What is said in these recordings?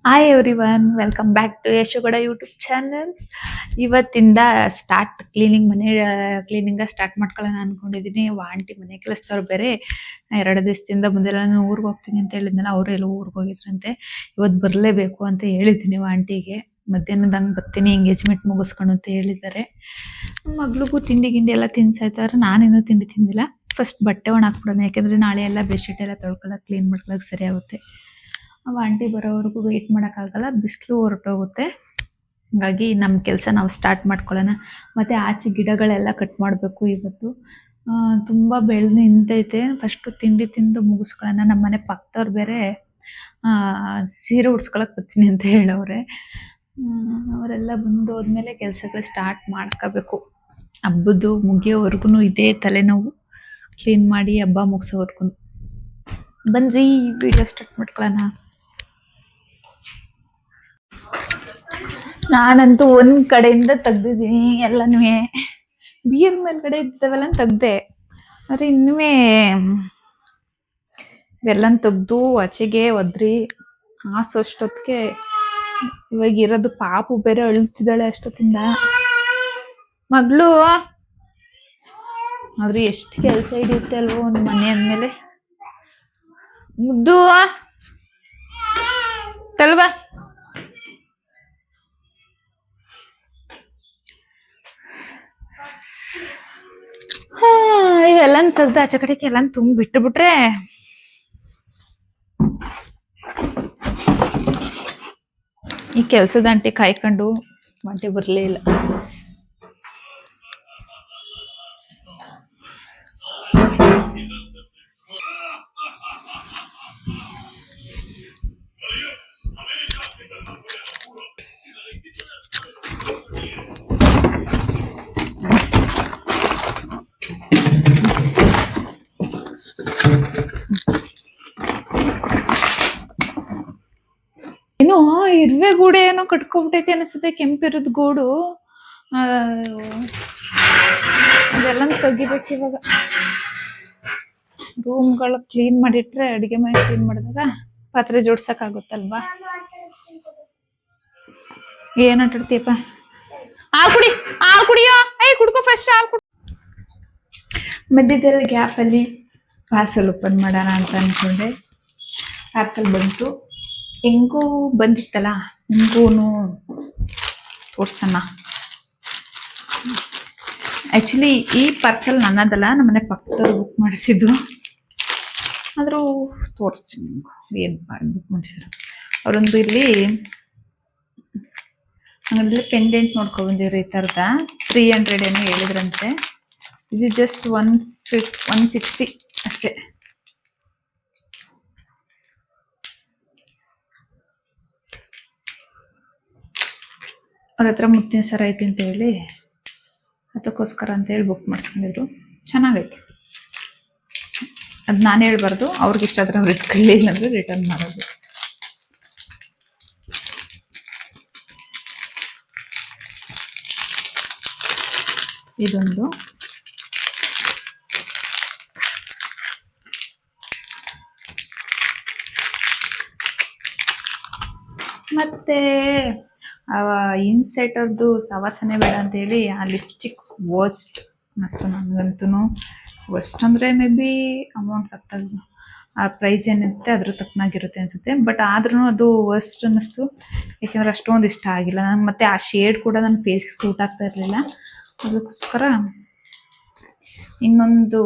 Hi everyone, welcome back to ಯಶೋಗೌಡ YouTube channel. ಇವತ್ತಿಂದ start cleaning, ಮನೆ cleaning start ಮಾಡ್ಕೊಳ್ಳೋಣ ಅನ್ಕೊಂಡಿದ್ದೀನಿ. ಆಂಟಿ ಮನೆ ಕೆಲಸದವ್ರು ಬೇರೆ 2 ದಿವಸದಿಂದ ಮುಂದೆಲ್ಲ ನಾನು ಊರಿಗೆ ಹೋಗ್ತೀನಿ ಅಂತ ಹೇಳಿದ್ನಲ್ಲ, ಅವರೆಲ್ಲ ಊರಿಗೆ ಹೋಗಿದ್ರಂತೆ. ಇವತ್ತು ಬರಲೇಬೇಕು ಅಂತ ಹೇಳಿದ್ದೀನಿ ಆಂಟಿಗೆ. ಮಧ್ಯಾಹ್ನದಂಗೆ ಬರ್ತೀನಿ, ಎಂಗೇಜ್ಮೆಂಟ್ ಮುಗಿಸ್ಕೊಂಡು ಅಂತ ಹೇಳಿದ್ದಾರೆ. ಮಗಳಿಗೂ ತಿಂಡಿ ಗಿಂಡಿ ಎಲ್ಲ ತಿನ್ಸಾಯ್ತಾರೆ. ನಾನೇನು ತಿಂಡಿ ತಿಂದಿಲ್ಲ. ಫಸ್ಟ್ ಬಟ್ಟೆ ಒಣ ಹಾಕ್ಬಿಡೋಣ, ಯಾಕೆಂದರೆ ನಾಳೆ ಎಲ್ಲ ಬೆಡ್ಶೀಟ್ ಎಲ್ಲ ತೊಳ್ಕೊಳಕ್ಕೆ ಕ್ಲೀನ್ ಮಾಡ್ಕೊಳಕ್ಕೆ ಸರಿ ಆಗುತ್ತೆ. ಅವ ಆಂಟಿ ಬರೋವರೆಗೂ ವೆಯ್ಟ್ ಮಾಡೋಕ್ಕಾಗಲ್ಲ, ಬಿಸಿಲು ಹೊರಟೋಗುತ್ತೆ. ಹಾಗಾಗಿ ನಮ್ಮ ಕೆಲಸ ನಾವು ಸ್ಟಾರ್ಟ್ ಮಾಡ್ಕೊಳ್ಳೋಣ. ಮತ್ತು ಆಚೆ ಗಿಡಗಳೆಲ್ಲ ಕಟ್ ಮಾಡಬೇಕು ಇವತ್ತು. ತುಂಬ ಬೆಳೆದು ನಿಂತೈತೆ. ಫಸ್ಟು ತಿಂಡಿ ತಿಂದು ಮುಗಿಸ್ಕೊಳ್ಳೋಣ. ನಮ್ಮ ಮನೆ ಪಕ್ಕದವ್ರು ಬೇರೆ ಸೀರೆ ಉಡ್ಸ್ಕೊಳಕ್ಕೆ ಬರ್ತೀನಿ ಅಂತ ಹೇಳವ್ರೆ. ಅವರೆಲ್ಲ ಬಂದು ಹೋದ್ಮೇಲೆ ಕೆಲಸಗಳು ಸ್ಟಾರ್ಟ್ ಮಾಡ್ಕೋಬೇಕು. ಹಬ್ಬದ್ದು ಮುಗಿಯೋವರೆಗೂ ಇದೇ ತಲೆನೋವು, ಕ್ಲೀನ್ ಮಾಡಿ ಹಬ್ಬ ಮುಗಿಸೋವರೆಗೂ. ಬನ್ರಿ ವಿಡಿಯೋ ಸ್ಟಾರ್ಟ್ ಮಾಡ್ಕೊಳ್ಳೋಣ. ನಾನಂತೂ ಒಂದ್ ಕಡೆಯಿಂದ ತೆಗ್ದಿದ್ದೀನಿ ಎಲ್ಲನೂ. ಬೀರ್ ಮೇಲ್ಗಡೆ ಇದ್ದಾವೆಲ್ಲ ತೆಗ್ದೆ, ಆದ್ರೆ ಇನ್ನೂ ಇವೆಲ್ಲ ತೆಗ್ದು ಆಚೆಗೆ ಒದ್ರಿ ಹಾಸೋಷ್ಟೊತ್ತಿಗೆ ಇವಾಗ ಇರೋದು. ಪಾಪು ಬೇರೆ ಅಳ್ತಿದ್ದಾಳೆ ಅಷ್ಟೊತ್ತಿಂದ. ಮಗಳು ಆದ್ರೆ ಎಷ್ಟು ಕೆಲಸ ಹಿಡಿಯುತ್ತೆ ಅಲ್ವೋ ಒಂದು ಮನೆ ಅಂದ್ಮೇಲೆ. ಮುದ್ದು ತಲ್ವಾ, ಇವೆಲ್ಲ ತೆಗ್ದು ಆಚೆ ಕಡೆಗೆ ಎಲ್ಲ ತುಂಬ ಬಿಟ್ಟು ಬಿಟ್ರೆ ಈ ಕೆಲ್ಸದ ಅಂಟಿ ಕಾಯ್ಕೊಂಡು ಮಂಟೆ ಬರ್ಲೇ ಇಲ್ಲ. ಏನೋ ಇರುವೆ ಗೂಡು ಏನೋ ಕಟ್ಕೊಂಡ್ಬಿಟ್ಟೈತಿ ಅನಿಸುತ್ತೆ, ಕೆಂಪಿರೋದ್ ಗೂಡು. ಅದೆಲ್ಲ ತೆಗಿಬೇಕು ಇವಾಗ. ರೂಮ್ಗಳು ಕ್ಲೀನ್ ಮಾಡಿಟ್ರೆ ಅಡಿಗೆ ಮನೆ ಕ್ಲೀನ್ ಮಾಡಿದಾಗ ಪಾತ್ರೆ ಜೋಡ್ಸಕ್ ಆಗುತ್ತಲ್ವಾ. ಏನ್ ಆಟಾಡ್ತೀಯಪ್ಪ? ಹಾಲು ಕುಡಿ, ಹಾಲು ಕುಡಿಯೋ. ಕುಡ್ಕೋ ಫಸ್ಟ್, ಹಾಲು ಕುಡಿ. ಮಧ್ಯದಲ್ಲಿ ಗ್ಯಾಪ್ ಅಲ್ಲಿ ಪಾರ್ಸಲ್ ಓಪನ್ ಮಾಡೋಣ ಅಂತ ಅನ್ಕೊಂಡೆ. ಪಾರ್ಸಲ್ ಬಂತು. ಹೆಂಗೂ ಬಂದಿತ್ತಲ್ಲ, ನಿಮಗೂನು ತೋರ್ಸೋಣ. ಆ್ಯಕ್ಚುಲಿ ಈ ಪಾರ್ಸಲ್ ನನ್ನದಲ್ಲ, ನಮ್ಮನೆ ಪಕ್ಕದವ್ರು ಬುಕ್ ಮಾಡಿಸಿದ್ದು. ಆದರೂ ತೋರಿಸ್ತೀನಿ ನಿಮಗೂ ಏನು ಬುಕ್ ಮಾಡಿಸಿದ್ರು. ಅವರೊಂದು ಇಲ್ಲಿ ಅಂಗಡಿಯಲ್ಲಿ ಪೆಂಡೆಂಟ್ ನೋಡ್ಕೊಬಂದಿದ್ರು, ಈ ಥರದ 300 ಏನೋ ಹೇಳಿದ್ರಂತೆ. ಇದು ಜಸ್ಟ್ 160 ಅಷ್ಟೇ. ಅವ್ರ ಹತ್ರ ಮುತ್ತಿನ ಸರ ಐತಿ ಅಂತ ಹೇಳಿ, ಅದಕ್ಕೋಸ್ಕರ ಅಂತ ಹೇಳಿ ಬುಕ್ ಮಾಡಿಸ್ಕೊಂಡಿದ್ರು. ಚೆನ್ನಾಗೈತೆ. ಅದು ನಾನು ಹೇಳ್ಬಾರ್ದು, ಅವ್ರಿಗೆ ಇಷ್ಟ ಆದ್ರೆ ಅವ್ರು ಇಟ್ಕೊಳ್ಳಿ, ಇಲ್ಲಾಂದ್ರೆ ರಿಟರ್ನ್ ಮಾಡೋದು. ಇದೊಂದು ಮತ್ತೆ ಇನ್ಸೈಟರ್ದು ಸವಾಸನೆ ಬೇಡ ಅಂತ ಹೇಳಿ ಆ ಲಿಪ್ಸ್ಟಿಕ್ ವರ್ಸ್ಟ್ ಅನ್ನಿಸ್ತು ನನಗಂತೂ. ವರ್ಸ್ಟ್ ಅಂದರೆ ಮೇ ಬಿ ಅಮೌಂಟ್ ತಕ್ಕಾಗ ಆ ಪ್ರೈಸ್ ಏನಿರುತ್ತೆ ಅದ್ರ ತಕ್ಕನಾಗಿರುತ್ತೆ ಅನಿಸುತ್ತೆ. ಬಟ್ ಆದ್ರೂ ಅದು ವರ್ಸ್ಟ್ ಅನ್ನಿಸ್ತು, ಯಾಕೆಂದರೆ ಅಷ್ಟೊಂದು ಇಷ್ಟ ಆಗಿಲ್ಲ ನನಗೆ. ಮತ್ತು ಆ ಶೇಡ್ ಕೂಡ ನನ್ನ ಫೇಸ್ಗೆ ಸೂಟ್ ಆಗ್ತಾ ಇರಲಿಲ್ಲ. ಅದಕ್ಕೋಸ್ಕರ ಇನ್ನೊಂದು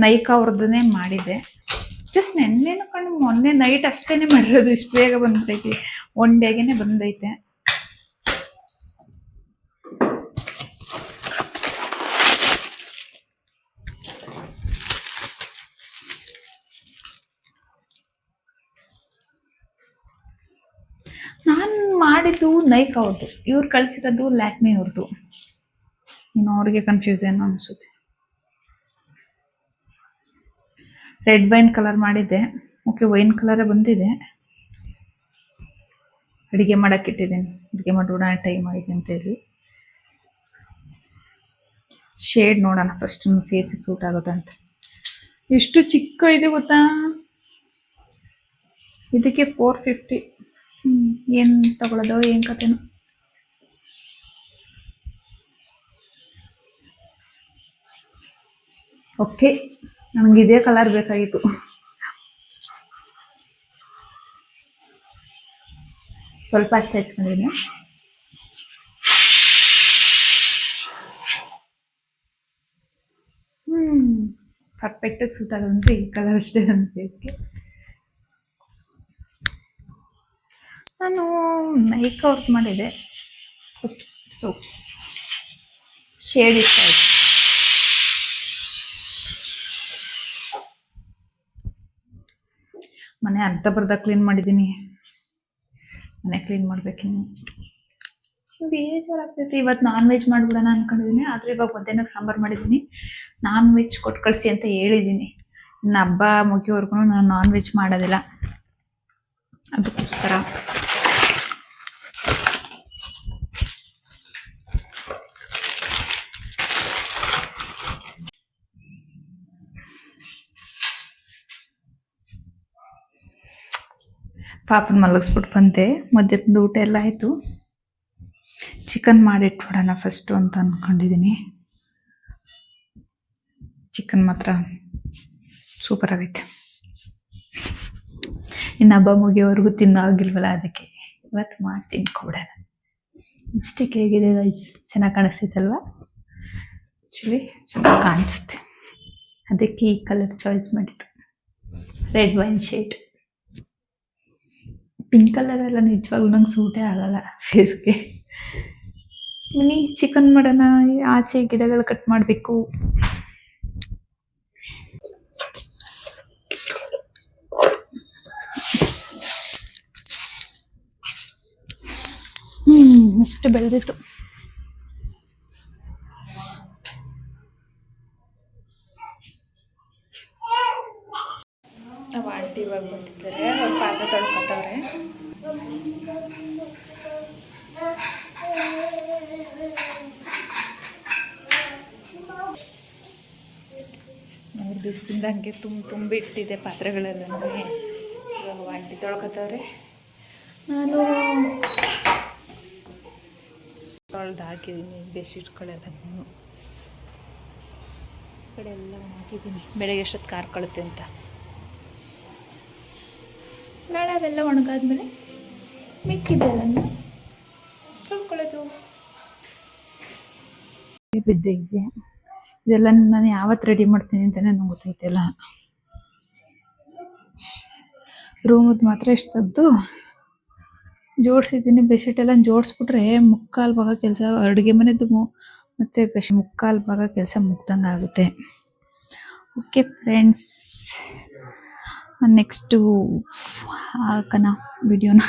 ನೈಕಾ ಅವ್ರದ್ದನ್ನೇ ಮಾಡಿದೆ. ಜಸ್ಟ್ ನೆನ್ನೆನೂ ಕಣ್ಣು, ಮೊನ್ನೆ ನೈಟ್ ಅಷ್ಟೇ ಮಾಡಿರೋದು. ಇಷ್ಟು ಬೇಗ ಬಂದೈತಿ, 1 ಡೇಗೆ ಬಂದೈತೆ. ನಾನು ಮಾಡಿದ್ದು ನೈಕಾ ಅವ್ರದ್ದು, ಇವ್ರು ಕಳಿಸಿರೋದು ಲ್ಯಾಕ್ಮಿ ಅವ್ರದ್ದು. ಇನ್ನು ಅವ್ರಿಗೆ ಕನ್ಫ್ಯೂಷನ್ ಅನಿಸುತ್ತೆ. ರೆಡ್ ವೈನ್ ಕಲರ್ ಮಾಡಿದ್ದೆ. ಓಕೆ, ವೈನ್ ಕಲರೇ ಬಂದಿದೆ. ಅಡುಗೆ ಮಾಡಕ್ಕೆ ಇಟ್ಟಿದ್ದೀನಿ, ಅಡುಗೆ ಮಾಡೋಣ ಟೈಮ್ ಆಗಿದೆ ಅಂತ ಹೇಳಿ. ಶೇಡ್ ನೋಡೋಣ ಫಸ್ಟ್, ಫೇಸಿಗೆ ಸೂಟ್ ಆಗುತ್ತೆ ಅಂತ. ಎಷ್ಟು ಚಿಕ್ಕ ಇದೆ ಗೊತ್ತಾ, ಇದಕ್ಕೆ 450. ಏನು ತಗೊಳ್ಳೋದು ಏನು ಕತೆನೋ. ಓಕೆ, ನಮ್ಗೆ ಇದೇ ಕಲರ್ ಬೇಕಾಗಿತ್ತು. ಸ್ವಲ್ಪ ಅಷ್ಟೇ ಹಚ್ಕೊಂಡಿದ್ದೀನಿ. ಪರ್ಫೆಕ್ಟಾಗಿ ಸೂಟ್ ಆಗೋದಂದ್ರೆ ಈ ಕಲರ್ ಅಷ್ಟೇ ನನ್ನ ಫೇಸ್ಗೆ. ನಾನು ನೈಕ್ ವರ್ಕ್ ಮಾಡಿದೆ, ಸೊ ಶೇಡ್ ಇಷ್ಟ ಆಯಿತು. ಮನೆ ಅರ್ಧ ಬರ್ಧ ಕ್ಲೀನ್ ಮಾಡಿದ್ದೀನಿ. ಮನೆ ಕ್ಲೀನ್ ಮಾಡ್ಬೇಕಿನ್ನು. ಬೇಜಾರಾಗ್ತೈತಿ. ಇವತ್ತು ನಾನ್ ವೆಜ್ ಮಾಡ್ಬಿಡೋಣ ಅನ್ಕೊಂಡಿದ್ದೀನಿ, ಆದರೆ ಇವಾಗ ಮಧ್ಯಾಹ್ನಕ್ಕೆ ಸಾಂಬಾರು ಮಾಡಿದ್ದೀನಿ. ನಾನ್ ವೆಜ್ ಕೊಟ್ಟು ಕಳಿಸಿ ಅಂತ ಹೇಳಿದ್ದೀನಿ. ಇನ್ನು ಹಬ್ಬ ಮುಗಿಯೋವರೆಗೂ ನಾನು ನಾನ್ ವೆಜ್ ಮಾಡೋದಿಲ್ಲ, ಅದಕ್ಕೋಸ್ಕರ. ಪಾಪನ ಮಲಗಿಸ್ಬಿಟ್ಟು ಬಂದೆ. ಮಧ್ಯದ ಊಟ ಎಲ್ಲ ಆಯಿತು. ಚಿಕನ್ ಮಾಡಿಟ್ಬಿಡೋಣ ಫಸ್ಟು ಅಂತ ಅಂದ್ಕೊಂಡಿದ್ದೀನಿ. ಚಿಕನ್ ಮಾತ್ರ ಸೂಪರ್ ಆಗೈತೆ. ಇನ್ನು ಹಬ್ಬ ಮುಗಿಯೋವರೆಗೂ ತಿನ್ನೋಗಿಲ್ವಲ್ಲ, ಅದಕ್ಕೆ ಇವತ್ತು ಮಾಡಿ ತಿನ್ಕೊಬಿಡೋಣ. ಲಿಪ್ಸ್ಟಿಕ್ ಹೇಗಿದೆ ಗೈಸ್? ಚೆನ್ನಾಗಿ ಕಾಣಿಸ್ತೈತಲ್ವಾ? ಆ್ಯಕ್ಚುಲಿ ಚೆನ್ನಾಗಿ ಕಾಣಿಸುತ್ತೆ, ಅದಕ್ಕೆ ಈ ಕಲರ್ ಚಾಯ್ಸ್ ಮಾಡಿದ್ದು. Red wine shade. Pink colour ಎಲ್ಲ ನಿಜವಾಗ್ಲೂ ನಂಗೆ ಸೂಟೇ ಆಗಲ್ಲ ಫೇಸ್ಗೆ. ಮನಿ ಚಿಕನ್ ಮಾಡೋಣ, ಆಚೆ ಗಿಡಗಳು ಕಟ್ ಮಾಡಬೇಕು. ಇಷ್ಟು ಬೆಳೆದಿತ್ತು. ನಾವು ಆಂಟಿ ಇವಾಗ ಬಂದಿದ್ದಾರೆ, ಅವ್ರ ಪಾತ್ರೆ ತೊಳ್ಕೊತವ್ರೆ. ದಿವಸದಿಂದ ಹಂಗೆ ತುಂಬಿಟ್ಟಿದೆ ಪಾತ್ರೆಗಳೆಲ್ಲ. ಇವಾಗ ಆಂಟಿ ತೊಳ್ಕೊತವ್ರೆ. ನಾನು ತೊಳ್ದು ಹಾಕಿದ್ದೀನಿ ಬೆಡ್ಶೀಟ್ಗಳೆಲ್ಲನೂ. ಕಡೆ ಎಲ್ಲ ಹಾಕಿದ್ದೀನಿ, ಬೆಳಗ್ಗೆ ಎಷ್ಟೊತ್ತು ಕಾರ್ಕೊಳ್ಳುತ್ತೆ ಅಂತ. ನಾಳೆ ಅವೆಲ್ಲ ಒಣಗಾದ್ಮೇಲೆ ಮಿಕ್ಕಿದ್ದೆಲ್ಲ ತೊಳ್ಕೊಳ್ಳೋದು. ಬಿದ್ದ ಈಸಿ. ಇದೆಲ್ಲ ನಾನು ಯಾವತ್ತು ರೆಡಿ ಮಾಡ್ತೀನಿ ಅಂತಲೇ ನಂಗೆ ಗೊತ್ತೈತಿಲ್ಲ. ರೂಮದ್ದು ಮಾತ್ರ ಎಷ್ಟು ತೆಗೆದು ಜೋಡಿಸಿದ್ದೀನಿ. ಬೆಡ್ಶೀಟ್ ಎಲ್ಲ ಜೋಡಿಸ್ಬಿಟ್ರೆ ಮುಕ್ಕಾಲು ಭಾಗ ಕೆಲಸ, ಅಡುಗೆ ಮನೆದು ಮತ್ತು ಮುಕ್ಕಾಲು ಭಾಗ ಕೆಲಸ ಮುಗ್ದಂಗೆ ಆಗುತ್ತೆ. ಓಕೆ ಫ್ರೆಂಡ್ಸ್, ನೆಕ್ಸ್ಟು ಹಾಕೋಣ ವಿಡಿಯೋನ.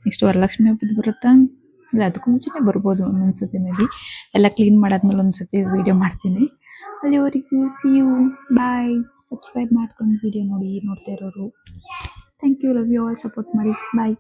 ನೆಕ್ಸ್ಟ್ ವರಲಕ್ಷ್ಮಿ ಹಬ್ಬದ ಬರುತ್ತಾ, ಇಲ್ಲ ಅದಕ್ಕೂ ಮುಂಚೆನೇ ಬರ್ಬೋದು ಒಂದೊಂದ್ಸತಿ. ಮೇ ಬಿ ಎಲ್ಲ ಕ್ಲೀನ್ ಮಾಡಾದ್ಮೇಲೆ ಒಂದ್ಸತಿ ವಿಡಿಯೋ ಮಾಡ್ತೀನಿ. ಅಲ್ಲಿವರೆಗೂ ಸಿ ಯು, ಬಾಯ್. ಸಬ್ಸ್ಕ್ರೈಬ್ ಮಾಡ್ಕೊಂಡು ವಿಡಿಯೋ ನೋಡ್ತಾ ಇರೋರು thank you. Love you all. Support ಮಾಡಿ. ಬಾಯ್.